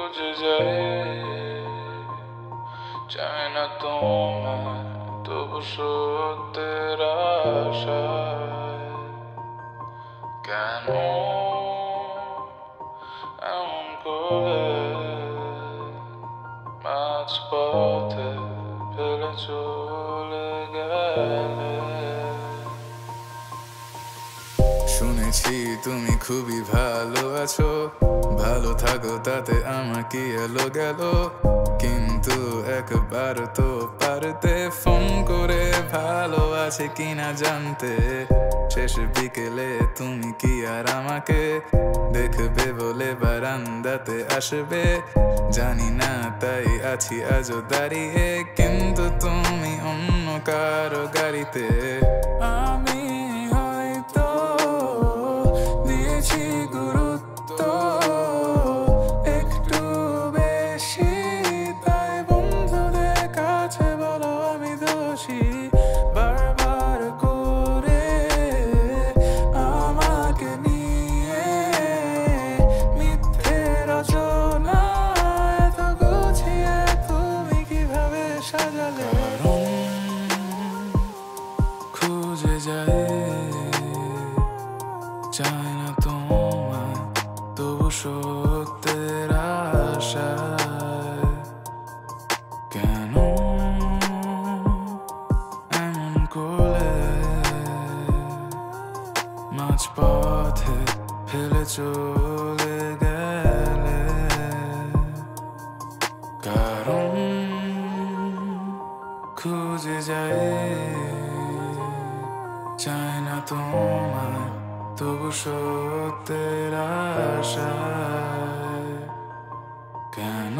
খুঁজে যাই, চাই না তোমায় তবু সত্যের আশায়। কেন এমন করে মাঝপথে ফেলে চলে গেলে? শুনেছি তুমি খুবই ভালো আছো, ভালো থাকো তাতে আমার কি এলো গেল। কিন্তু একবার তো পারতে ফোন করে ভালো আছে কিনা জানতে। শেষ বিকেলে তুমি কি আর আমাকে দেখবে বলে বারান্দাতে আসবে? জানি না তাই আছি আজও দাঁড়িয়ে, কিন্তু তুমি অন্য কারো গাড়িতে। আমি হয়তো দিয়েছি গুরুত্ব একটু বেশি, তাই বন্ধুদের কাছে বলো আমি দোষী। বারবার করে আমাকে নিয়ে মিথ্যে রচনা এত গুছিয়ে তুমি কিভাবে সাজালে? খুঁজে যাই, চাই না তোমায় তবু সত্যের আশায়। কেন এমন করলে মাঝপথে ফেলে চলে গেলে? কারণ খুঁজে যাই, চাই না তোমায় তবু সত্যের আশায়। কেন